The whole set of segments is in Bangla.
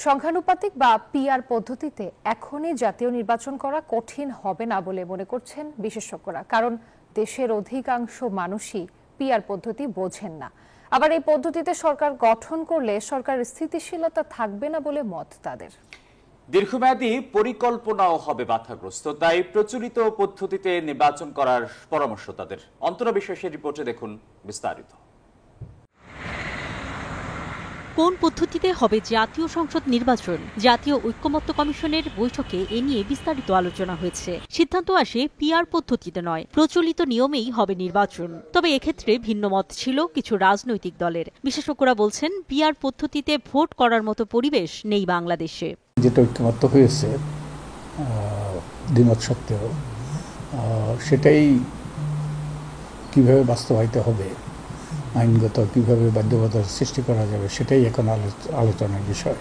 সংখ্যানুপাতিক বা পিআর পদ্ধতিতে এখনই জাতীয় নির্বাচন করা কঠিন হবে না বলে মনে করছেন বিশেষজ্ঞরা, কারণ দেশের অধিকাংশ মানুষই পিআর পদ্ধতি বোঝেন না। আবার এই পদ্ধতিতে সরকার গঠন করলে সরকারের স্থিতিশীলতা থাকবে না বলে মত তাদের। দীর্ঘমেয়াদী পরিকল্পনাও হবে বাধাগ্রস্ত, তাই প্রচলিত পদ্ধতিতে নির্বাচন করার পরামর্শ তাদের। অন্তরা বিশ্বাসের রিপোর্টে দেখুন বিস্তারিত। কোন পদ্ধতিতে হবে জাতীয় সংসদ নির্বাচন? জাতীয় ঐক্যমত্য কমিশনের বৈঠকে এ নিয়ে বিস্তারিত আলোচনা হয়েছে। সিদ্ধান্ত আসে পিআর পদ্ধতিতে নয়, প্রচলিত নিয়মেই হবে নির্বাচন। তবে এক্ষেত্রে ভিন্ন মত ছিল কিছু রাজনৈতিক দলের। বিশেষজ্ঞরা বলছেন, পিআর পদ্ধতিতে ভোট করার মতো পরিবেশ নেই বাংলাদেশে। যেটা ঐক্যমত্য হয়েছে দ্বিমত সত্ত্বেও, সেটাই কিভাবে বাস্তবায়িত হবে, আইনগত কিভাবে বাধ্যবাধকতার সৃষ্টি করা যাবে, সেটাই এখন আলোচনার বিষয়।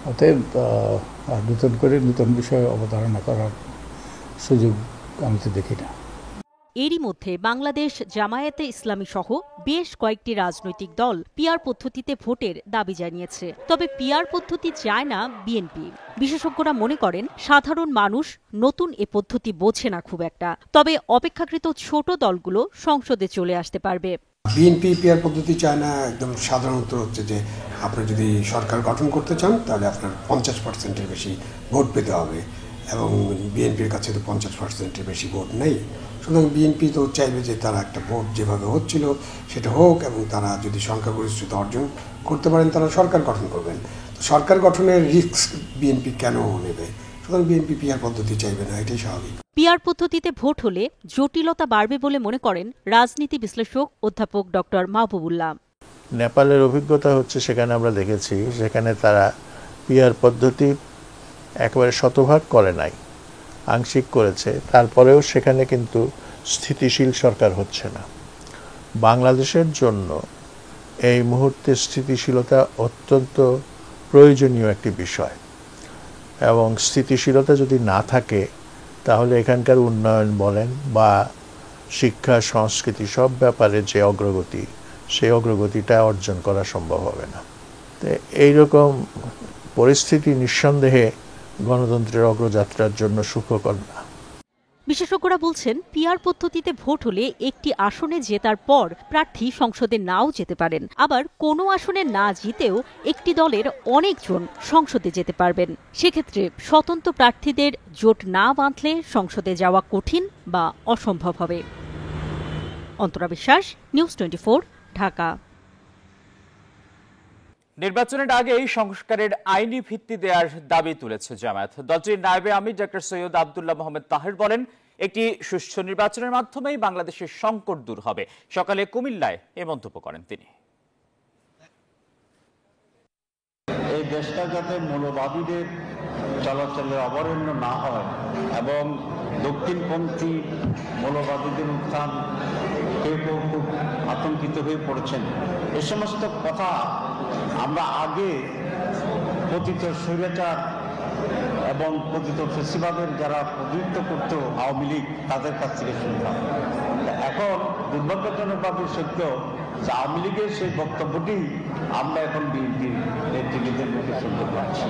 অতএব আর নতুন বিষয়ে অবতারণা করার সুযোগ আমি তো দেখি না। এরই মধ্যে বাংলাদেশ জামায়াতে ইসলামী সহ বেশ কয়েকটি রাজনৈতিক দল পিআর পদ্ধতিতে ভোটের দাবি জানিয়েছে। তবে পিআর পদ্ধতি চায় না বিএনপি। বিশেষজ্ঞরা মনে করেন, সাধারণ মানুষ নতুন এ পদ্ধতি বোঝে না খুব একটা। তবে অপেক্ষাকৃত ছোট দলগুলো সংসদে চলে আসতে পারবে। বিএনপি পিআর পদ্ধতি চায় না। একদম সাধারণত হচ্ছে যে আপনি যদি সরকার গঠন করতে চান তাহলে আপনার 50%-এর বেশি ভোট পেতে হবে, এবং বিএনপির কাছে তো 50%-এর বেশি ভোট নেই। সুতরাং বিএনপি তো চাইবে যে তারা একটা ভোট যেভাবে হচ্ছিল সেটা হোক, এবং তারা যদি সংখ্যাগরিষ্ঠতা অর্জন করতে পারেন তারা সরকার গঠন করবেন। তো সরকার গঠনের রিস্ক বিএনপি কেন নেবে? সুতরাং বিএনপি পিআর পদ্ধতি চাইবে না, এটাই স্বাভাবিক। পিআর পদ্ধতিতে ভোট হলে জটিলতা বাড়বে বলে মনে করেন রাজনীতি বিশ্লেষক অধ্যাপক ডক্টর মাহবুবুল্লাহ। নেপালের অভিজ্ঞতা হচ্ছে, সেখানে আমরা দেখেছি, সেখানে তারা পিআর পদ্ধতি একেবারে শতভাগ করে নাই, আংশিক করেছে। তারপরেও সেখানে কিন্তু স্থিতিশীল সরকার হচ্ছে না। বাংলাদেশের জন্য এই মুহূর্তে স্থিতিশীলতা অত্যন্ত প্রয়োজনীয় একটি বিষয়, এবং স্থিতিশীলতা যদি না থাকে তাহলে এখানকার উন্নয়ন বলেন বা শিক্ষা সংস্কৃতি সব ব্যাপারে যে অগ্রগতি, সেই অগ্রগতিটা অর্জন করা সম্ভব হবে না। তো এইরকম পরিস্থিতি নিঃসন্দেহে গণতন্ত্রের অগ্রযাত্রার জন্য সুখকর না। বিশেষজ্ঞরা বলছেন, পিআর পদ্ধতিতে ভোট হলে একটি আসনে জেতার পর প্রার্থী সংসদে নাও যেতে পারেন। আবার কোনো আসনে না জিতেও একটি দলের অনেকজন সংসদে যেতে পারবেন। সেক্ষেত্রে স্বতন্ত্র প্রার্থীদের জোট না বাঁধলে সংসদে যাওয়া কঠিন বা অসম্ভব হবে। অন্তরা বিশ্বাস, নিউজ 24, ঢাকা। নির্বাচনের আগেই সংস্কারের আইনি ভিত্তি দেওয়ার দাবি তুলেছে জামায়াত। দলটির নায়েবে আমির ডক্টর সৈয়দ আব্দুল্লাহ মোহাম্মদ তাহের বলেন, একটি সুষ্ঠু নির্বাচনের মাধ্যমেই বাংলাদেশের সংকট দূর হবে। সকালে কুমিল্লায় এ মন্তব্য করেন তিনি। এই দেশটা যাতে মৌলবাদীদের চলাচলের অবরণ্য না হয় এবং দক্ষিণপন্থী মৌলবাদীদের উত্থান, কেউ কেউ খুব আতঙ্কিত হয়ে পড়েছেন, এ সমস্ত কথা আমরা আগে পতিত স্বৈরাচার এবং পতিত ফেসিবাদের যারা প্রতিনিধিত্ব করত আওয়ামী লীগ, তাদের কাছ থেকে শুনতাম। এখন দুর্ভাগ্যজনকভাবে সত্য যে আওয়ামী লীগের সেই বক্তব্যটি আমরা এখন বিএনপির নেতৃত্বের মুখে শুনতে পাচ্ছি।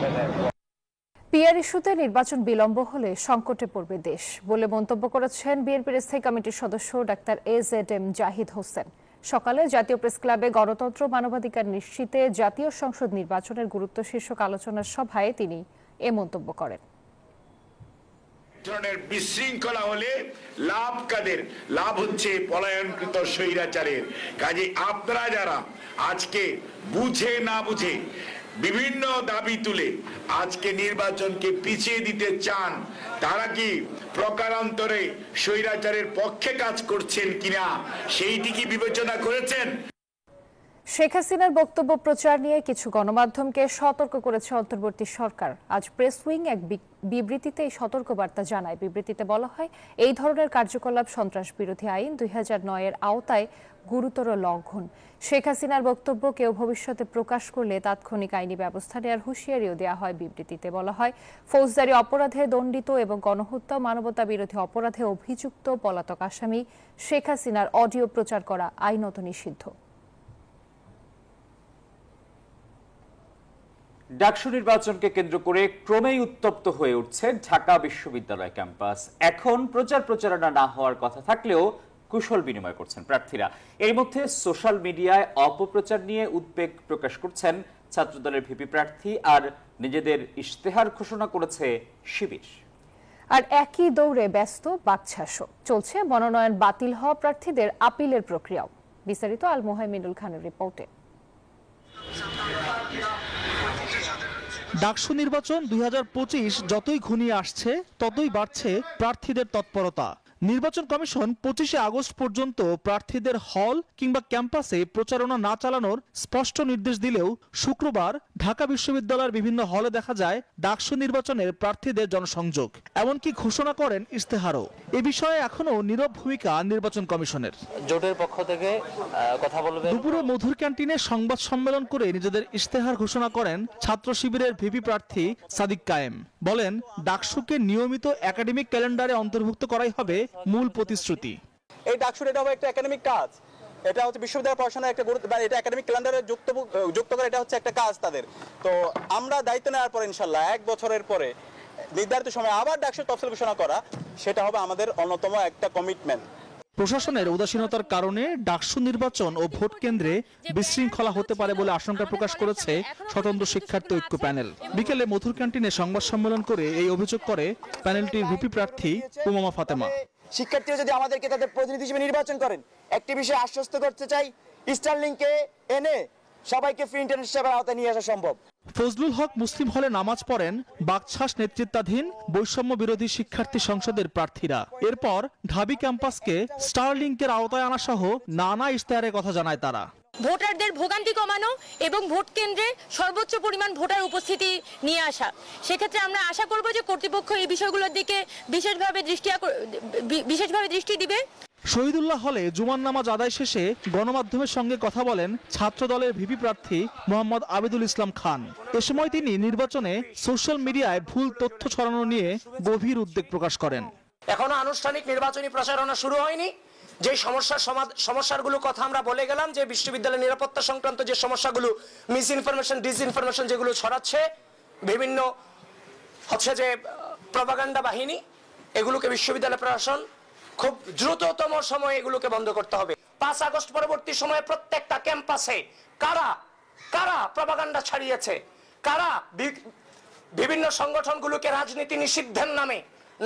পিআর ইস্যুতে নির্বাচন বিলম্ব হলে সংকটে পড়বে দেশ বলে মন্তব্য করেছেন বিএনপির স্থায়ী কমিটির সদস্য ডাক্তার AZM জাহিদ হোসেন। সকালে জাতীয় প্রেস ক্লাবে গণতন্ত্র মানবাধিকার নিশ্চিতে জাতীয় সংসদ নির্বাচনের গুরুত্ব শীর্ষক আলোচনার সভায় তিনি এ মন্তব্য করেন। ধরনের বিশৃঙ্খলা হলে লাভ কাদের? লাভ হচ্ছে পলায়নকৃত স্বৈরাচারের। কাজে আপনারা যারা আজকে বুঝে না বুঝে বিভিন্ন দাবি তুলে আজকে নির্বাচনকে পিছিয়ে দিতে চান, তারা কি প্রকারান্তরে স্বৈরাচারের পক্ষে কাজ করছেন কিনা সেইটি কি বিবেচনা করেছেন? শেখ হাসিনার বক্তব্য প্রচার নিয়ে কিছু গণমাধ্যমকে সতর্ক করেছে অন্তর্বর্তী সরকার। আজ প্রেস উইং এক বিবৃতিতে এই সতর্কবার্তা জানায়। বিবৃতিতে বলা হয়, এই ধরনের কার্যকলাপ সন্ত্রাস বিরোধী আইন 2009-এর আওতায় গুরুতর লঙ্ঘন। শেখ হাসিনার বক্তব্য কেউ ভবিষ্যতে প্রকাশ করলে তাৎক্ষণিক আইনি ব্যবস্থা নেওয়ার হুঁশিয়ারিও দেওয়া হয়। বিবৃতিতে বলা হয়, ফৌজদারি অপরাধে দণ্ডিত এবং গণহত্যা, মানবতা বিরোধী অপরাধে অভিযুক্ত পলাতক আসামি শেখ হাসিনার অডিও প্রচার করা আইনত নিষিদ্ধ। ডাকসু নির্বাচনকে কেন্দ্র করে ক্রমেই উত্তপ্ত হয়ে উঠছে ঢাকা বিশ্ববিদ্যালয় ক্যাম্পাস। এখন প্রচারণা না হওয়ার কথা থাকলেও কুশল বিনিময় করছেন প্রার্থীরা। এর মধ্যে সোশ্যাল মিডিয়ায় অপপ্রচার নিয়ে উদ্বেগ প্রকাশ করছেন ছাত্রদলের ভিপি প্রার্থী, আর নিজেদের ইশতেহার ঘোষণা করেছে শিবির। আর একই দৌড়ে ব্যস্ত বাকছাসও চলছে মনোনয়ন বাতিল হওয়া প্রার্থীদের আপিলের প্রক্রিয়াও। বিস্তারিত আল মোহাইমিনুল খানের রিপোর্টে। ডাকসু নির্বাচন 2025 যতই ঘনিয়ে আসছে ততই বাড়ছে প্রার্থীদের তৎপরতা। নির্বাচন কমিশন 25শে আগস্ট পর্যন্ত প্রার্থীদের হল কিংবা ক্যাম্পাসে প্রচারণা না চালানোর স্পষ্ট নির্দেশ দিলেও শুক্রবার ঢাকা বিশ্ববিদ্যালয়ের বিভিন্ন হলে দেখা যায় ডাকসু নির্বাচনের প্রার্থীদের জনসংযোগ, এমনকি ঘোষণা করেন ইশতেহারও। এ বিষয়ে এখনো নীরব ভূমিকা নির্বাচন কমিশনের। জোটের পক্ষ থেকে কথা বলবে। দুপুরে মধুর ক্যান্টিনে সংবাদ সম্মেলন করে নিজেদের ইশতেহার ঘোষণা করেন ছাত্র শিবিরের ভিপি প্রার্থী সাদিক কায়েম। বলেন, ডাকসুকে নিয়মিত একাডেমিক ক্যালেন্ডারে অন্তর্ভুক্ত করাই হবে মূল প্রতিশ্রুতি। এই ডাকসুর এটা হবে একটা একাডেমিক কাজ, এটা হচ্ছে বিশ্ববিদ্যালয় পড়াশোনার একটা গুরুত্ব, এটা একাডেমিক ক্যালেন্ডারে যুক্ত করে, এটা হচ্ছে একটা কাজ তাদের। তো আমরা দায়িত্ব নেওয়ার পরে ইনশাল্লাহ 1 বছরের পরে নির্ধারিত সময় আবার ডাকসুর তফসিল ঘোষণা করা, সেটা হবে আমাদের অন্যতম একটা কমিটমেন্ট। প্রশাসনের উদাসীনতার কারণে ডাকসু নির্বাচন ও ভোট কেন্দ্রে বিশৃঙ্খলা হতে পারে বলে আশঙ্কা প্রকাশ করেছে স্বতন্ত্র শিক্ষার্থী ঐক্য প্যানেল। বিকেলে মধুর ক্যান্টিনে সংবাদ সম্মেলন করে এই অভিযোগ করে প্যানেলটির ভিপি প্রার্থী উমামা ফাতেমা। শিক্ষার্থীরা যদি আমাদেরকে তাদের প্রতিনিধি হিসেবে নির্বাচন করেন, একটি বিষয়ে আশ্বস্ত করতে চাই, স্টারলিংকে এনে সবাইকে ফ্রি ইন্টারনেট সেবার আওতায় নিয়ে আসা সম্ভব। ফজলুল হক মুসলিম হলে নামাজ পড়েন বাকছাস নেতৃত্বাধীন বৈষম্য বিরোধী শিক্ষার্থী সংসদের প্রার্থীরা। এরপর ঢাবি ক্যাম্পাসকে স্টারলিংকের আওতায় আনা সহ নানা ইশতেহারের কথা জানায় তারা। ভোটারদের ভোগান্তি কমানো এবং ভোট কেন্দ্রে সর্বোচ্চ পরিমাণ ভোটার উপস্থিতি নিয়ে আসা। সেক্ষেত্রে আমরা আশা করব যে কর্তৃপক্ষ এই বিষয়গুলোর দিকে বিশেষভাবে দৃষ্টি দিবে। শহীদুল্লাহ হলে জুমার নামাজ আদায় শেষে গণমাধ্যমের সঙ্গে কথা বলেন ছাত্রদলের ভিপি প্রার্থী মোহাম্মদ আবিদুল ইসলাম খান। এ সময় তিনি নির্বাচনে সোশ্যাল মিডিয়ায় ভুল তথ্য ছড়ানো নিয়ে গভীর উদ্বেগ প্রকাশ করেন। এখনো আনুষ্ঠানিক নির্বাচনী প্রচারণা শুরু হয়নি। যে সমস্যাগুলো কথা আমরা বলে গেলাম, যে বিশ্ববিদ্যালয়ের নিরাপত্তা সংক্রান্ত যে সমস্যাগুলো, মিস ইনফরমেশন, ডিসইনফরমেশন যেগুলো ছড়াচ্ছে বিভিন্ন হচ্ছে যে প্রপাগান্ডা বাহিনী, এগুলোকে বিশ্ববিদ্যালয় প্রশাসন খুব দ্রুততম সময়ে এগুলোকে বন্ধ করতে হবে। 5 আগস্ট পরবর্তী সময়ে প্রত্যেকটা ক্যাম্পাসে কারা প্রপাগান্ডা ছড়িয়েছে, কারা বিভিন্ন সংগঠনগুলোকে রাজনীতি নিষিদ্ধের নামে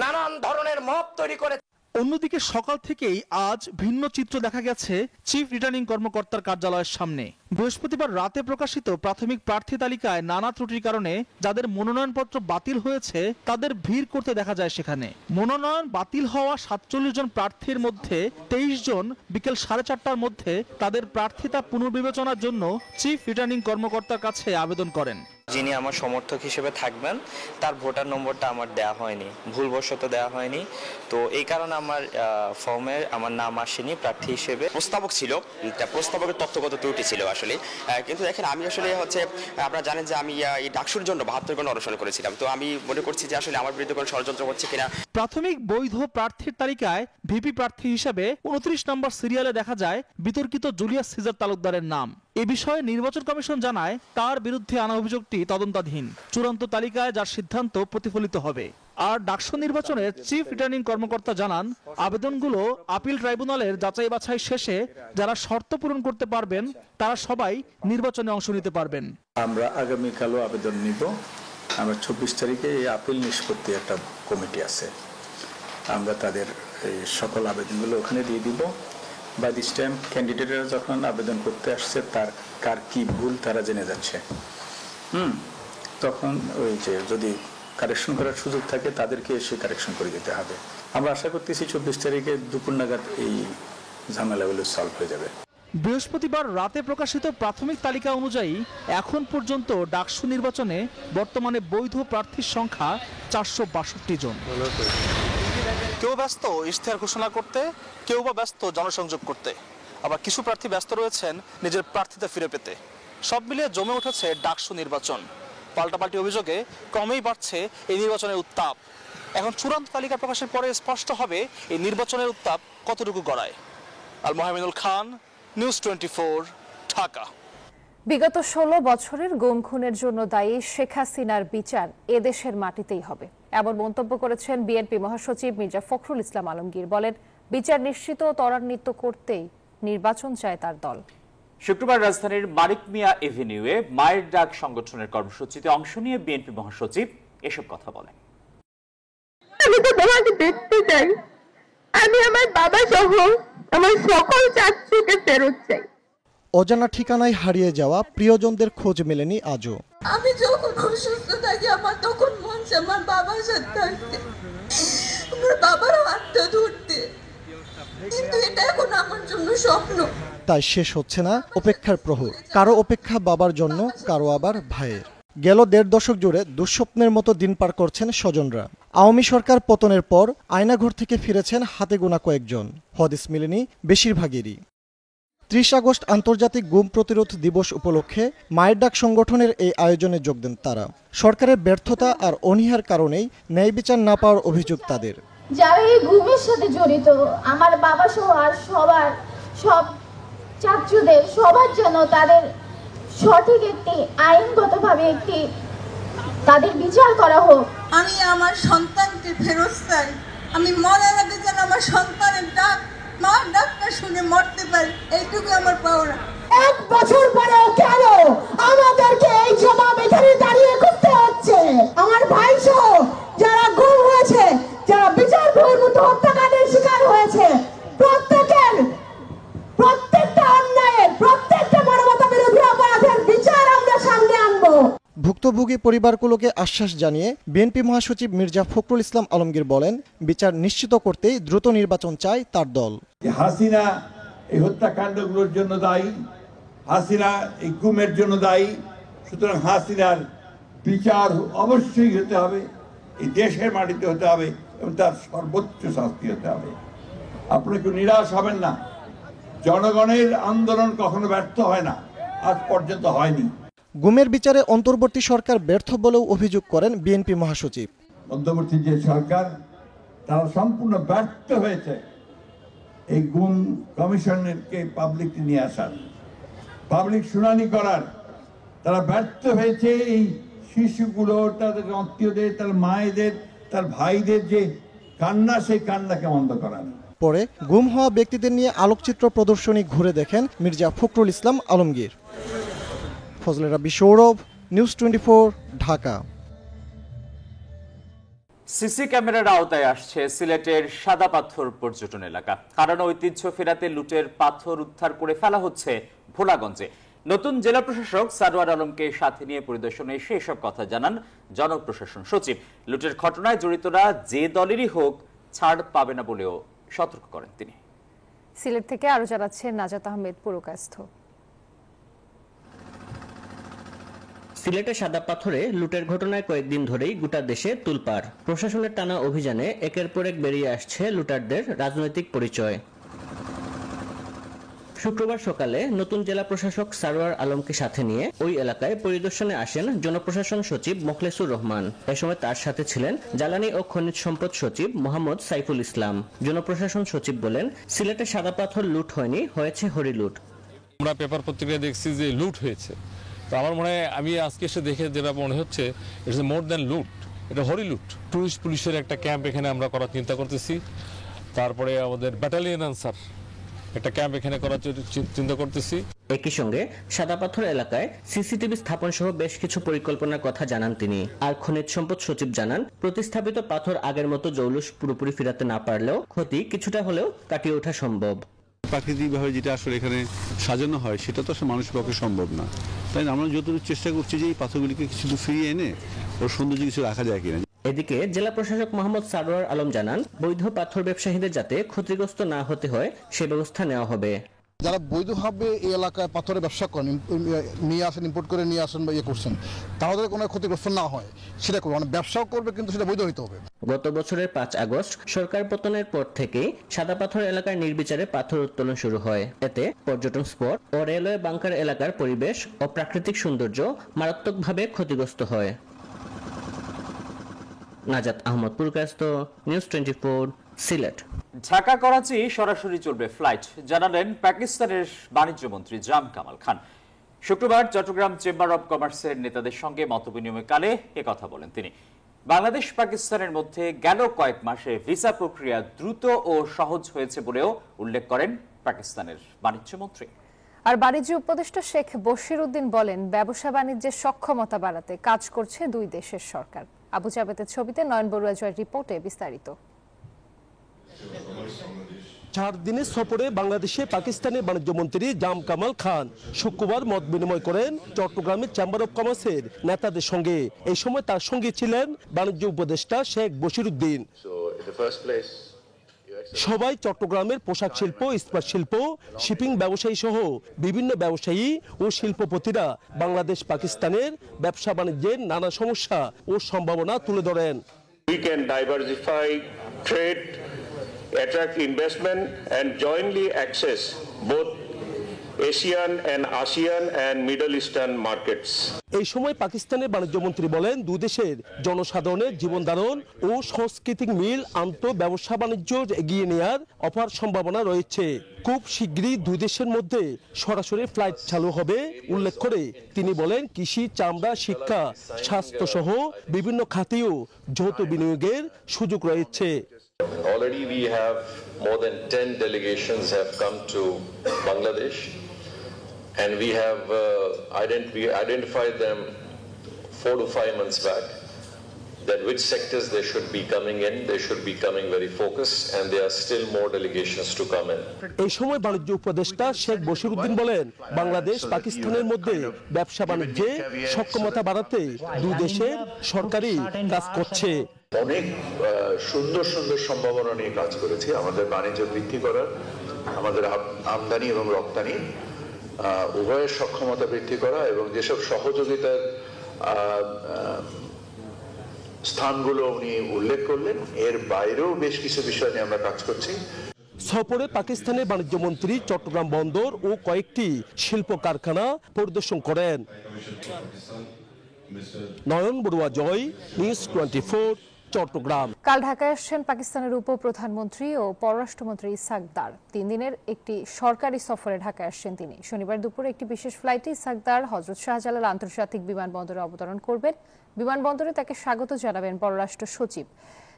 নানান ধরনের মব তৈরি করে। অন্যদিকে সকাল থেকেই আজ ভিন্ন চিত্র দেখা গেছে চিফ রিটার্নিং কর্মকর্তার কার্যালয়ের সামনে। বৃহস্পতিবার রাতে প্রকাশিত প্রাথমিক প্রার্থী তালিকায় নানা ত্রুটির কারণে যাদের মনোনয়নপত্র বাতিল হয়েছে তাদের ভিড় করতে দেখা যায় সেখানে। মনোনয়ন বাতিল হওয়া 47 জন প্রার্থীর মধ্যে 23 জন বিকেল 4:30টার মধ্যে তাদের প্রার্থিতা পুনর্বিবেচনার জন্য চিফ রিটার্নিং কর্মকর্তার কাছে আবেদন করেন। যিনি আমার সমর্থক হিসেবে থাকবেন তার ভোটার নম্বরটা আমার দেওয়া হয়নি, ভুলবশত দেওয়া হয়নি। তো এই কারণে আমার ফর্মে আমার নাম আসেনি প্রার্থী হিসেবে। প্রস্তাবক ছিল, প্রস্তাবকের তথ্যগত ত্রুটি ছিল আসলে। কিন্তু দেখেন, আমি আসলে হচ্ছে আপনারা জানেন যে আমি এই ডাকসুর জন্য 72 ঘন্টা অনশন করেছিলাম। তো আমি মনে করছি যে আসলে আমার বিরুদ্ধে কোনো ষড়যন্ত্র হচ্ছে কিনা। প্রাথমিক বৈধ প্রার্থীর তালিকায় ভিপি প্রার্থী হিসেবে 29 নম্বর সিরিয়ালে দেখা যায় বিতর্কিত জুলিয়াস সিজার তালুকদারের নাম। এ বিষয়ে নির্বাচন কমিশন জানায় তার বিরুদ্ধে আনা অভিযোগটি তদন্তাধীন। চূড়ান্ত তালিকায় যার সিদ্ধান্ত প্রতিফলিত হবে। আর ডাকসু নির্বাচনের চিফ রিটার্নিং কর্মকর্তা জানান, আবেদনগুলো আপিল ট্রাইব্যুনালের যাচাই বাছাই শেষে যারা শর্ত পূরণ করতে পারবেন তারা সবাই নির্বাচনে অংশ নিতে পারবেন। আমরা আগামীকালও আবেদন নিব। আমরা 24 তারিখে এই আপিল নিষ্পত্তি একটা কমিটি আছে, আমরা তাদের এই সকল আবেদনগুলো ওখানে দিয়ে দিব। বাই দিস টাইম ক্যান্ডিডেটরা যখন আবেদন করতে আসছে তার কার কি ভুল তারা জেনে যাচ্ছে। তখন ওই যে যদি কারেকশন করার সুযোগ থাকে তাদেরকে এসে কারেকশন করে দিতে হবে। আমরা আশা করতেছি 24 তারিখে দুপুর নাগাদ এই ঝামেলাগুলো সলভ হয়ে যাবে। বৃহস্পতিবার রাতে প্রকাশিত প্রাথমিক তালিকা অনুযায়ী এখন পর্যন্ত ডাকসু নির্বাচনে বর্তমানে বৈধ প্রার্থীর সংখ্যা 462 জন। কেউ ব্যস্ত ইশতেহার ঘোষণা করতে, কেউ বা ব্যস্ত জনসংযোগ করতে, আবার কিছু প্রার্থী ব্যস্ত রয়েছেন নিজের প্রার্থিতা ফিরে পেতে। সব মিলিয়ে জমে উঠেছে ডাকসু নির্বাচন। পাল্টাপাল্টি অভিযোগে ক্রমেই বাড়ছে এই নির্বাচনের উত্তাপ। এখন চূড়ান্ত তালিকা প্রকাশের পরে স্পষ্ট হবে এই নির্বাচনের উত্তাপ কতটুকু গড়ায়। আল মোহাইমিনুল খান, নিউজ 24, ঢাকা। বিগত ১৬ বছরের গুম খুনের জন্য দায়ী শেখ হাসিনার বিচার এদেশের মাটিতেই হবে, এমন মন্তব্য করেছেন বিএনপি মহাসচিব মির্জা ফখরুল ইসলাম আলমগীর। বলেন, বিচার নিশ্চিত ও ত্বরান্বিত করতেই নির্বাচন চায় তার দল। শুক্রবার রাজধানীর মানিক মিয়া এভিনিউয়ে মায়ের ডাক সংগঠনের কর্মসূচিতে অংশ নিয়ে বিএনপি মহাসচিব এসব কথা বলেন। আমি তো তোমাকে দেখতে চাই, আমি আমার বাবা সহ আমার সকল চাচুকে ফেরত চাই। অজানা ঠিকানায় হারিয়ে যাওয়া প্রিয়জনদের খোঁজ মেলেনি আজও। আমি যখন অসুস্থ থাকি আমার তখন মন চায় আমার বাবার সাথে থাকতে, আমার বাবার হাতটা ধরতে, কিন্তু এটা এখন আমার জন্য স্বপ্ন। তাই শেষ হচ্ছে না অপেক্ষার প্রহর, কারো অপেক্ষা বাবার জন্য, কারো আবার ভাইয়ের। গেল ১.৫ দশক জুড়ে দুঃস্বপ্নের মতো দিন পার করছেন স্বজনরা। আওয়ামী সরকার পতনের পর আয়নাঘর থেকে ফিরেছেন হাতে গোনা কয়েকজন, হদিস মেলেনি বেশিরভাগেরই। ৩০ আগস্ট আন্তর্জাতিক গুম প্রতিরোধ দিবস উপলক্ষে মায়ের ডাক সংগঠনের এই আয়োজনে যোগ দেন তারা। সরকারের ব্যর্থতা আর অনীহার কারণেই ন্যায় বিচার না পাওয়ার অভিযোগ তাদের। যারা এই গুমের সাথে জড়িত, আমার বাবা সহ আর সব চাচুদের সবার জন্য তাদের সঠিক একটি আইনগতভাবে একটি তাদের বিচার করা হোক। আমি আমার সন্তানকে ফেরত চাই। আমি মরার আগে যেন আমার সন্তানের ডাক, মার ডাকটা শুনে মরতে পারি, এইটুকু আমার পাওনা। ১ বছর পরেও কেন আমাদেরকে এই জবাব এখানে দাঁড়িয়ে করতে হচ্ছে? আমার ভাই সহ যারা গুম হয়েছে, যারা বিচার বহির্ভূত হত্যাকাণ্ডের শিকার হয়েছে, প্রত্যেকটা অন্যায়ের, প্রত্যেকটা মানবতা বিরোধী অপরাধের বিচার আমরা সামনে আনবো। ভুক্তভোগী পরিবারগুলোকে আশ্বাস জানিয়ে বিএনপি মহাসচিব মির্জা ফখরুল ইসলাম আলমগীর বলেন, বিচার নিশ্চিত করতেই দ্রুত নির্বাচন চায় তার দল। হাসিনা এই হত্যাকাণ্ডগুলোর জন্য দায়ী, হাসিনা এই গুমের জন্য দায়ী, সুতরাং হাসিনার বিচার অবশ্যই হতে হবে, এই দেশের মাটিতে হতে হবে এবং তার সর্বোচ্চ শাস্তি হতে হবে। আপনারা কেউ নিরাশ হবেন না, জনগণের আন্দোলন কখনো ব্যর্থ হয় না, আজ পর্যন্ত হয়নি। গুমের বিচারে অন্তর্বর্তী সরকার ব্যর্থ বলেও অভিযোগ করেন বিএনপি মহাসচিব। অন্তর্বর্তী যে সরকার, তারা সম্পূর্ণ ব্যর্থ হয়েছে এই গুম কমিশনকে পাবলিককে নিয়ে আসার, পাবলিক শুনানি করার। তারা ব্যর্থ হয়েছে এই শিশুগুলো, তাদের আত্মীয়দের, তার মায়েদের, তার ভাইদের যে কান্না, সেই কান্নাকে বন্ধ করার। পরে গুম হওয়া ব্যক্তিদের নিয়ে আলোকচিত্র প্রদর্শনী ঘুরে দেখেন মির্জা ফখরুল ইসলাম আলমগীর। ফজলে রাব্বি সৌরভ, নিউজ 24, ঢাকা। সিসি ক্যামেরার আওতায় আসছে সিলেটের সাদা পাথর পর্যটন এলাকা। কারণ ঐতিহ্য ফেরাতে লুটের পাথর উদ্ধার করে ফেলা হচ্ছে ভোলাগঞ্জে। নতুন জেলা প্রশাসক সারওয়ার আলমকে সাথে নিয়ে পরিদর্শনে এসে এসব কথা জানান জনপ্রশাসন সচিব। লুটের ঘটনায় জড়িতরা যে দলেরই হোক ছাড় পাবে না বলেও সতর্ক করেন তিনি। সিলেট থেকে আরো জানাচ্ছেন নাজাত আহমেদ পুরকায়স্থ। সিলেটে সাদা পাথরে লুটের ঘটনায় কয়েকদিন ধরেই গোটা দেশে তুলপাড়। প্রশাসনের টানা অভিযানে একের পর এক বেরিয়ে আসছে লুটারদের রাজনৈতিক পরিচয়। শুক্রবার সকালে নতুন জেলা প্রশাসক সারওয়ার আলমকে সাথে নিয়ে ওই এলাকায় পরিদর্শনে আসেন জনপ্রশাসন সচিব মোখলেসুর রহমান। এ সময় তার সাথে ছিলেন জ্বালানি ও খনিজ সম্পদ সচিব মোহাম্মদ সাইফুল ইসলাম। জনপ্রশাসন সচিব বলেন, সিলেটে সাদা পাথর লুট হয়নি, হয়েছে হরিলুট। আমরা পেপার পত্রিকায় দেখছি যে লুট হয়েছে, তো আমার মনে হয় আমি আজকে এসে দেখে যেটা মনে হচ্ছে ইটস মোর দ্যান লুট, এটা হরিলুট। টুরিস্ট পুলিশের একটা ক্যাম্প এখানে আমরা করার চিন্তা করতেছি। তারপরে আমাদের ব্যাটালিয়ন আনসার একটা ক্যাম্প এখানে করার চিন্তা করতেছি। একই সঙ্গে সাদা পাথর এলাকায় সিসিটিভি স্থাপন সহ বেশ কিছু পরিকল্পনার কথা জানান তিনি। আর খনিজ সম্পদ সচিব জানান, প্রতিস্থাপিত পাথর আগের মতো জৌলুস পুরোপুরি ফিরাতে না পারলেও ক্ষতি কিছুটা হলেও কাটিয়ে ওঠা সম্ভব। প্রাকৃতিকভাবে যেটা আসলে এখানে সাজানো হয় সেটা তো আসলে মানুষের পক্ষে সম্ভব না, তাই আমরা যতটুকু চেষ্টা করছি যে এই পাথরগুলিকে কিছু ফিরিয়ে এনে ওর সৌন্দর্য কিছু রাখা যায় কিনা। এদিকে জেলা প্রশাসক মোহাম্মদ সারওয়ার আলম জানান, বৈধ পাথর ব্যবসায়ীদের যাতে ক্ষতিগ্রস্ত না হতে হয় সে ব্যবস্থা নেওয়া হবে। যারা বৈধভাবে এই এলাকায় পাথরের ব্যবসা করেন, নিয়ে আসেন, ইম্পোর্ট করে নিয়ে আসেন বা ইয়ে করছেন, তাহলে কোনো ক্ষতিগ্রস্ত না হয় সেটা করবে, মানে ব্যবসাও করবে কিন্তু সেটা বৈধ হতে হবে। গত বছরের 5 আগস্ট সরকার পতনের পর থেকেই সাদা পাথর এলাকায় নির্বিচারে পাথর উত্তোলন শুরু হয়। এতে পর্যটন স্পট ও রেলওয়ে বাংকার এলাকার পরিবেশ ও প্রাকৃতিক সৌন্দর্য মারাত্মকভাবে ক্ষতিগ্রস্ত হয়। নাজাত আহমদ পুরকায়স্থ, নিউজ 24, সিলেট। ঢাকা করাচি সরাসরি চলবে ফ্লাইট, জানালেন পাকিস্তানের বাণিজ্য মন্ত্রী জাম কামাল খান। শুক্রবার চট্টগ্রাম চেম্বার অব কমার্সের নেতাদের সঙ্গে মতবিনিময়কালে কথা বলেন তিনি। বাংলাদেশ পাকিস্তানের মধ্যে গেল কয়েক মাসে ভিসা প্রক্রিয়া দ্রুত ও সহজ হয়েছে বলেও উল্লেখ করেন পাকিস্তানের বাণিজ্য মন্ত্রী। আর বাণিজ্য উপদেষ্টা শেখ বশির উদ্দিন বলেন, ব্যবসা বাণিজ্যের সক্ষমতা বাড়াতে কাজ করছে দুই দেশের সরকার। আবু জাবেদের ছবিতে নয়ন বড়ুয়া জয়ের রিপোর্টে বিস্তারিত। 4 দিনের সফরে বাংলাদেশে পাকিস্তানের বাণিজ্য মন্ত্রী জাম কামাল খান শুক্রবার মত বিনিময় করেন চট্টগ্রামের চেম্বার অব কমার্সের নেতাদের সঙ্গে। এই সময় তার সঙ্গে ছিলেন বাণিজ্য উপদেষ্টা শেখ বশির উদ্দিন। সবাই চট্টগ্রামের পোশাক শিল্প, ইস্পাত শিল্প, শিপিং ব্যবসায়ী সহ বিভিন্ন ব্যবসায়ী ও শিল্পপতিরা বাংলাদেশ পাকিস্তানের ব্যবসা বাণিজ্যের নানা সমস্যা ও সম্ভাবনা তুলে ধরেন। We can diversify trade, attract investment and jointly access both Asian and ASEAN and Middle Eastern markets. এই সময় পাকিস্তানের বাণিজ্য মন্ত্রী বলেন, দুই দেশের জনসাধারণের জীবন ধারণ ও সাংস্কৃতিক মিল আন্তঃ ব্যবসা বাণিজ্য এগিয়ে নেওয়ার অপার সম্ভাবনা রয়েছে। খুব শীঘ্রই দুই দেশের মধ্যে সরাসরি ফ্লাইট চালু হবে উল্লেখ করে তিনি বলেন, কৃষি, চামড়া, শিক্ষা, স্বাস্থ্য সহ বিভিন্ন খাতেও যৌথ বিনিয়োগের সুযোগ রয়েছে। Already we have more than 10 delegations have come to Bangladesh, and we have identified them 4 to 5 months back that which sectors they should be coming in. They should be coming very focused, and there are still more delegations to come in. এই সময় বাণিজ্য উপদেষ্টা শেখ বশির উদ্দিন বলেন, বাংলাদেশ পাকিস্তানের মধ্যে ব্যবসা বাণিজ্যে সক্ষমতা বাড়াতে দুই দেশের সরকারই কাজ করছে। অনেক সুন্দর সুন্দর সম্ভাবনা নিয়ে কাজ করেছি আমাদের বাণিজ্য বৃদ্ধি করার, আমাদের আমদানি এবং রপ্তানি উভয়ের সক্ষমতা বৃদ্ধি করা, এবং যেসব সহযোগিতার স্থানগুলো উনি উল্লেখ করলেন, এর বাইরেও বেশ কিছু বিষয় নিয়ে আমরা কাজ করছি। সফরে পাকিস্তানের বাণিজ্য মন্ত্রী চট্টগ্রাম বন্দর ও কয়েকটি শিল্প কারখানা পরিদর্শন করেন। নয়ন বড়ুয়া জয়, নিউজ 24, চট্টগ্রাম। কাল ঢাকায় আসছেন পাকিস্তানের উপপ্রধানমন্ত্রী ও পররাষ্ট্রমন্ত্রী ইসহাক দার। 3 দিনের একটি সরকারি সফরে ঢাকায় আসছেন তিনি। শনিবার দুপুরে একটি বিশেষ ফ্লাইটে ইসহাক দার হযরত শাহজালাল আন্তর্জাতিক বিমানবন্দরে অবতরণ করবেন। বিমানবন্দরে তাকে স্বাগত জানাবেন পররাষ্ট্র সচিব।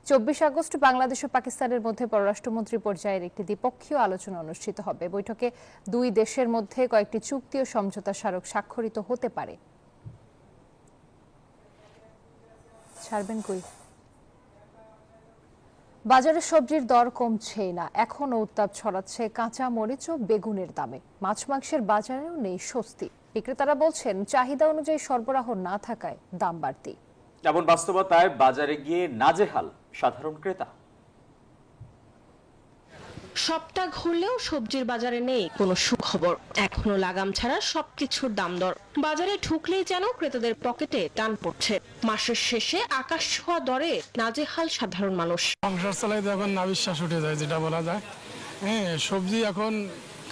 24 আগস্ট বাংলাদেশ ও পাকিস্তানের মধ্যে পররাষ্ট্রমন্ত্রী পর্যায়ের একটি দ্বিপক্ষীয় আলোচনা অনুষ্ঠিত হবে। বৈঠকে দুই দেশের মধ্যে কয়েকটি চুক্তি ও সমঝোতা স্মারক স্বাক্ষরিত হতে পারে। ছাড়বেন কই? বাজারে সবজির দর কমছেই না, এখনো উত্তাপ ছড়াচ্ছে কাঁচা মরিচ ও বেগুনের দামে। মাছ মাংসের বাজারেও নেই স্বস্তি। বিক্রেতারা বলছেন, চাহিদা অনুযায়ী সরবরাহ না থাকায় দাম বাড়তি। এমন বাস্তবতায় বাজারে গিয়ে নাজেহাল সাধারণ ক্রেতা। সপ্তাহ ঘুরলেও সবজির বাজারে নেই কোনো সুখবর। এখনো লাগাম ছাড়া সবকিছুর দাম দর। বাজারে ঢুকলেই যেন ক্রেতাদের পকেটে টান পড়ছে। মাসের শেষে আকাশ ছোঁয়া দরে নাজেহাল সাধারণ মানুষ। সংসার চালাইতে এখন নাবিশ্বাস উঠে যায়, যেটা বলা যায়। সবজি এখন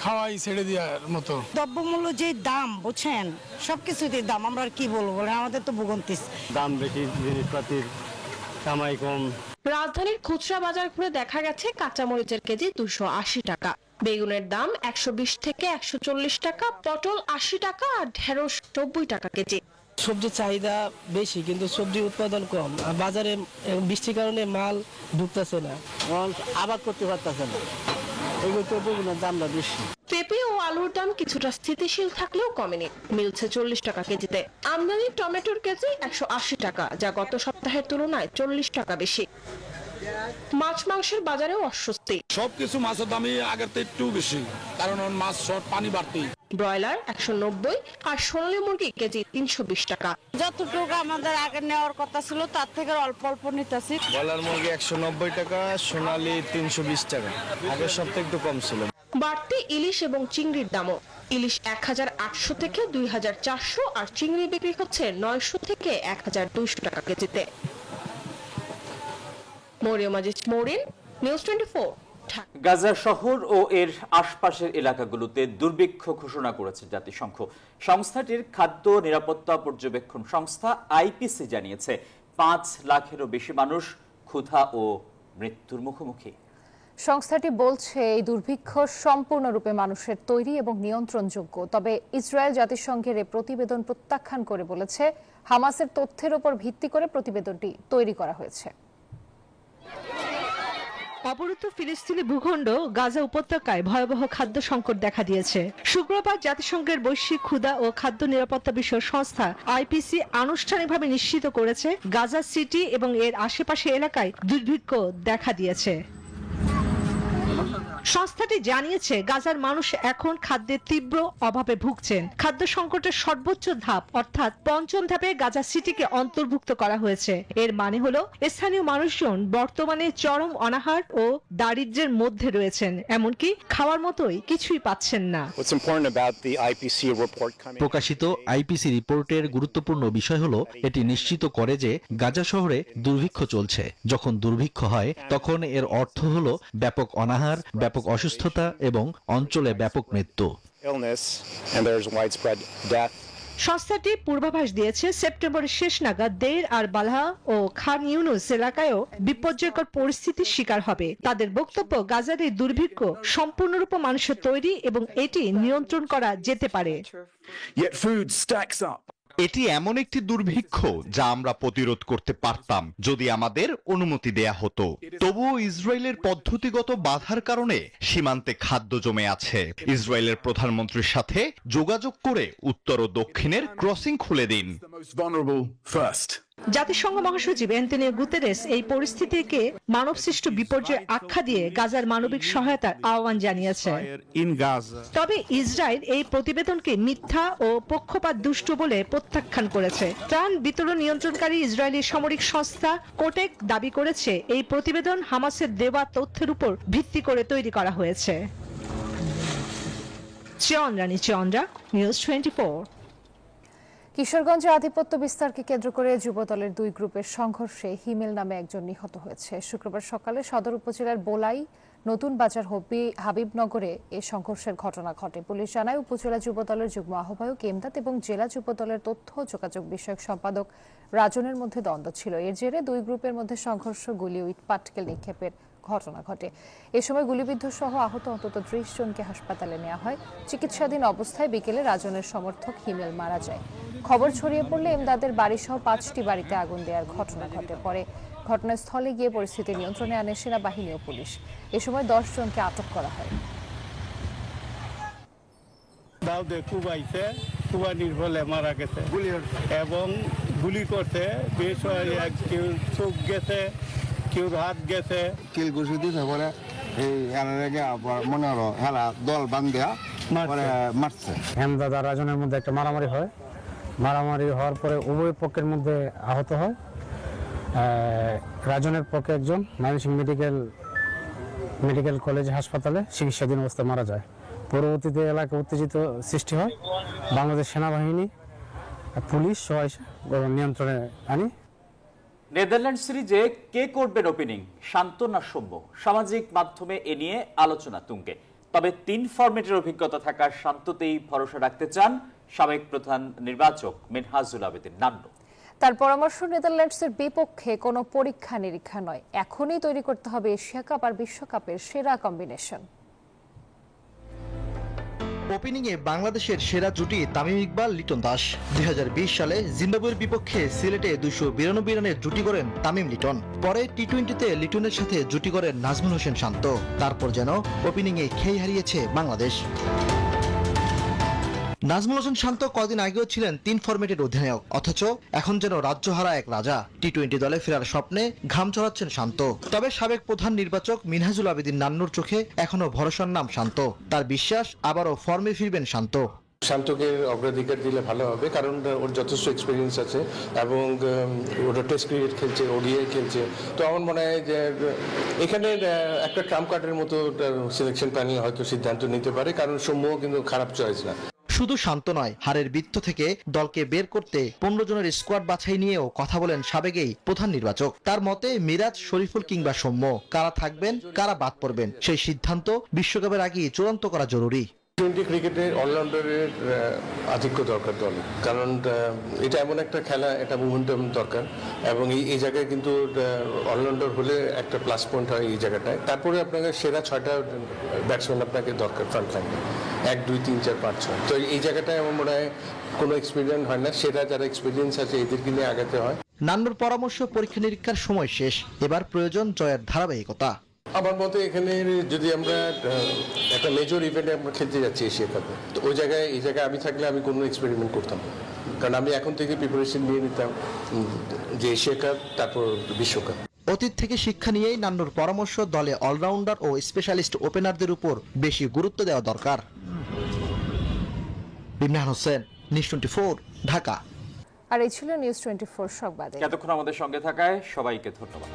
খাওয়াই ছেড়ে দেওয়ার মতো। দ্রব্যমূল্য যে দাম, বুঝছেন, সবকিছুতে দাম। আমরা আর কি বলবো, আমাদের তো ভোগান্তিস। দাম বেশি, জিনিসপাতির কামাই কম। রাজধানীর খুচরা বাজার ঘুরে দেখা গেছে কাঁচামরিচের কেজি 280 টাকা, বেগুনের দাম 120 থেকে 140 টাকা, পটল 80 টাকা আর ঢেঁড়স 90 টাকা কেজি। সবজির চাহিদা বেশি কিন্তু সবজি উৎপাদন কম। বাজারে বৃষ্টির কারণে মাল ঢুকতেছে না, আবাদ করতে পারতেছে না, দামটা বেশি। পেঁপে ও আলুর দাম কিছুটা স্থিতিশীল থাকলেও কমেনি, মিলছে 40 টাকা কেজিতে। আমদানি টমেটোর কেজি 180 টাকা, যা গত সপ্তাহের তুলনায় 40 টাকা বেশি। মাছ মাংসের বাজারেও অস্বস্তি। সবকিছু মাছের দামই আগের থেকে একটু বেশি, কারণ মাছ শর্ট, পানি বাড়তি। ব্রয়লার 190 আর সোনালী মুরগি কেজি 320 টাকা। যতটুকু আমাদের আগে নেওয়ার কথা ছিল তার থেকে অল্প অল্প নিতেছি। ব্রয়লার মুরগি 190 টাকা, সোনালী 320 টাকা, আগের সপ্তাহে একটু কম ছিল। বাড়তি ইলিশ এবং চিংড়ির দামও। ইলিশ 1800 থেকে 2400 আর চিংড়ি বিক্রি হচ্ছে 900 থেকে 1200 টাকা কেজিতে। মরিয়ম আজিজ মরিন, নিউজ 24। গাজা শহর ও এর আশপাশের এলাকাগুলোতে দুর্ভিক্ষ ঘোষণা করেছে জাতিসংঘ। সংস্থাটির খাদ্য নিরাপত্তা পর্যবেক্ষণ সংস্থা আইপিসি জানিয়েছে 5 লাখেরও বেশি মানুষ ক্ষুধা ও মৃত্যুর মুখোমুখি। সংস্থাটি বলছে এই দুর্ভিক্ষ সম্পূর্ণরূপে মানুষের তৈরি এবং নিয়ন্ত্রণযোগ্য। তবে ইসরায়েল জাতিসংঘের এই প্রতিবেদন প্রত্যাখ্যান করে বলেছে হামাসের তথ্যের উপর ভিত্তি করে প্রতিবেদনটি তৈরি করা হয়েছে। অবরুদ্ধ ফিলিস্তিনি ভূখণ্ড গাজা উপত্যকায় ভয়াবহ খাদ্য সংকট দেখা দিয়েছে। শুক্রবার জাতিসংঘের বৈশ্বিক ক্ষুধা ও খাদ্য নিরাপত্তা বিষয়ক সংস্থা আইপিসি আনুষ্ঠানিকভাবে নিশ্চিত করেছে গাজা সিটি এবং এর আশেপাশে এলাকায় দুর্ভিক্ষ দেখা দিয়েছে। সংস্থাটি জানিয়েছে গাজার মানুষ এখন খাদ্যের তীব্র অভাবে ভুগছেন। খাদ্য সংকটের সর্বোচ্চ ধাপ অর্থাৎ পঞ্চম ধাপে গাজা সিটিকে অন্তর্ভুক্ত করা হয়েছে। এর মানে হলো স্থানীয় মানুষজন বর্তমানে চরম অনাহার ও দারিদ্র্যের মধ্যে রয়েছেন, এমনকি খাওয়ার মতোই কিছুই পাচ্ছেন না। প্রকাশিত আইপিসি রিপোর্টের গুরুত্বপূর্ণ বিষয় হলো এটি নিশ্চিত করে যে গাজা শহরে দুর্ভিক্ষ চলছে। যখন দুর্ভিক্ষ হয় তখন এর অর্থ হলো ব্যাপক অনাহার, ব্যাপক অসুস্থতা এবং অঞ্চলে ব্যাপক মৃত্যু। সংস্থাটি পূর্বাভাস দিয়েছে সেপ্টেম্বরের শেষ নাগাদ দেইর আর বালহা ও খান ইউনুস এলাকায়ও বিপর্যয়কর পরিস্থিতির শিকার হবে। তাদের বক্তব্য, গাজার এই দুর্ভিক্ষ সম্পূর্ণরূপে মানুষের তৈরি এবং এটি নিয়ন্ত্রণ করা যেতে পারে। এটি এমন একটি দুর্ভিক্ষ যা আমরা প্রতিরোধ করতে পারতাম যদি আমাদের অনুমতি দেয়া হতো। তবুও ইসরায়েলের পদ্ধতিগত বাধার কারণে সীমান্তে খাদ্য জমে আছে। ইসরায়েলের প্রধানমন্ত্রীর সাথে যোগাযোগ করে উত্তর ও দক্ষিণের ক্রসিং খুলে দিন। জাতিসংঘ মহাসচিব অ্যান্টনিও গুতেরেস এই পরিস্থিতিকে মানবসৃষ্ট বিপর্যয় আখ্যা দিয়ে গাজার মানবিক সহায়তার আহ্বান জানিয়েছে। তবে ইসরায়েল এই প্রতিবেদনকে মিথ্যা ও পক্ষপাত দুষ্ট বলে প্রত্যাখ্যান করেছে। ত্রাণ বিতরণ নিয়ন্ত্রণকারী ইসরায়েলি সামরিক সংস্থা কোটেক দাবি করেছে এই প্রতিবেদন হামাসের দেওয়া তথ্যের উপর ভিত্তি করে তৈরি করা হয়েছে। চন্দ্রা, নিউজ 24। কিশোরগঞ্জে আধিপত্য বিস্তারকে কেন্দ্র করে যুবদলের দুই গ্রুপের সংঘর্ষে হিমেল নামে একজন নিহত হয়েছে। শুক্রবার সকালে সদর উপজেলার বোলাই নতুন বাজার হাবিবনগরে এই সংঘর্ষের ঘটনা ঘটে। পুলিশ জানায় উপজেলা যুবদলের যুগ্ম আহ্বায়ক এমদাদ এবং জেলা যুবদলের তথ্য যোগাযোগ বিষয়ক সম্পাদক রাজনের মধ্যে দ্বন্দ্ব ছিল। এর জেরে দুই গ্রুপের মধ্যে সংঘর্ষ, গুলি ও ইট পাটকেল নিক্ষেপের ঘটনা ঘটে। এ সময় গুলিবিদ্ধ সহ আহত অন্তত 30 জনকে হাসপাতালে নেওয়া হয়। চিকিৎসাধীন অবস্থায় বিকেলে রাজনের সমর্থক হিমেল মারা যায়। খবর ছড়িয়ে পড়লে এমদাদের বাড়িসহ 5টি বাড়িতে আগুন দেওয়ার ঘটনা ঘটে। পরে ঘটনাস্থলে গিয়ে পরিস্থিতি নিয়ন্ত্রণে আনে সেনাবাহিনী ও পুলিশ। এ সময় 10 জনকে আটক করা হয়। মারা গেছে এবং গুলি করতে বেশ কেউ চোখ গেছে, কেউ হাত গেছে। কিল ঘুষি দিতে পরে এই মনে হলো হেলা দল বান্ধা মারছে। হেমদাদ আর রাজনের মধ্যে একটা মারামারি হয়। মারামারি হওয়ার পরে উভয় পক্ষের মধ্যে আহত হয়। রাজনের পক্ষে একজন ময়মনসিংহ মেডিকেল কলেজ হাসপাতালে চিকিৎসাধীন অবস্থায় মারা যায়। পরবর্তীতে এলাকায় উত্তেজিত সৃষ্টি হয়। বাংলাদেশ সেনাবাহিনী, পুলিশ সহ নিয়ন্ত্রণে আনি। নেদারল্যান্ড সিরিজে কে করবেন ওপেনিং, শান্ত না সৌম্য? সামাজিক মাধ্যমে এ নিয়ে আলোচনা তুঙ্গে। তবে 3 ফরম্যাটের অভিজ্ঞতা থাকা শান্ততেই ভরসা রাখতে চান সাবেক প্রধান নির্বাচক মিনহাজুল আবেদিন নান্নু। তার পরামর্শ, নেদারল্যান্ডসের বিপক্ষে কোনো পরীক্ষা নিরীক্ষা নয়, এখনই তৈরি করতে হবে এশিয়া কাপ আর বিশ্বকাপের সেরা কম্বিনেশন। ওপেনিংয়ে বাংলাদেশের সেরা জুটি তামিম ইকবাল, লিটন দাস। 2020 সালে জিম্বাবুয়ের বিপক্ষে সিলেটে 292 রানের জুটি করেন তামিম লিটন। পরে টি-20তে লিটনের সাথে জুটি করেন নাজমুল হোসেন শান্ত। তারপর যেন ওপেনিংয়ে খেই হারিয়েছে বাংলাদেশ। নাজমুল হোসেন শান্ত কদিন আগেও ছিলেন 3 ফরম্যাটের অধিনায়ক, অথচ এখন যেন রাজ্যহারা এক রাজা। টি-20 দলে ফেরার স্বপ্নে ঘাম ছড়াচ্ছেন শান্ত। তবে সাবেক প্রধান নির্বাচক মিনহাজুল আবেদিন নান্নুর চোখে এখনো ভরসার নাম শান্ত। তার বিশ্বাস আবারও ফর্মে ফিরবেন শান্ত। শান্তকে অগ্রাধিকার দিলে ভালো হবে, কারণ ওর যথেষ্ট এক্সপিরিয়েন্স আছে এবং ওটা টেস্ট ক্রিকেট খেলছে, ওডিআই খেলছে। তো আমার মনে হয় যে এখানে একটা ট্রাম্প কার্ডের মতো সিলেকশন প্যানেল হয়তো সিদ্ধান্ত নিতে পারে, কারণ সৌম্য কিন্তু খারাপ চয়েস না। শুধু শান্ত নয়, হারের বৃত্ত থেকে দলকে বের করতে 15 জনের স্কোয়াড বাছাই নিয়েও কথা বলেন সাবেকেই প্রধান নির্বাচক। তার মতে মিরাজ, শরীফুল কিংবা সৌম্য কারা থাকবেন, কারা বাদ পড়বেন সেই সিদ্ধান্ত বিশ্বকাপের আগেই চূড়ান্ত করা জরুরি। টি20 ক্রিকেটে অলরাউন্ডারের আধিক্য দরকার দলে, কারণ এটা এমন একটা খেলা, এটা মোমেন্টাম দরকার, এবং এই জায়গায় কিন্তু অলরাউন্ডার হলে একটা প্লাস পয়েন্ট হয় এই জায়গাটায়। তারপরে আপনাকে সেরা 6টা ব্যাটসম্যান আপনাকে দরকার ফ্রন্ট লাইনে, 1, 2, 3, 4, 5, 6। তো এই জায়গাটায় আমার মনে হয় কোনো এক্সপিরিয়েন্স হয় না, সেরা যারা এক্সপিরিয়েন্স আছে এদেরকে নিয়ে আগাতে হয়। নান্নুর পরামর্শ, পরীক্ষা নিরীক্ষার সময় শেষ, এবার প্রয়োজন জয়ের ধারাবাহিকতা। আমার মতে এখানে যদি আমরা একটা মেজর ইভেন্টে আমরা খেলতে যাচ্ছি এশিয়া কাপে, তো ওই জায়গায় এই জায়গায় আমি থাকলে আমি কোনো এক্সপেরিমেন্ট করতাম না, কারণ আমি এখন থেকে প্রিপারেশন নিয়ে নিতাম যে এশিয়া কাপ তারপর বিশ্বকাপ। অতীত থেকে শিক্ষা নিয়েই নান্নুর পরামর্শ, দলে অলরাউন্ডার ও স্পেশালিস্ট ওপেনারদের উপর বেশি গুরুত্ব দেওয়া দরকার। বিমনান হোসেন, নিউজ 24, ঢাকা। আর এই ছিল নিউজ 24 সংবাদে। এতক্ষণ আমাদের সঙ্গে থাকায় সবাইকে ধন্যবাদ।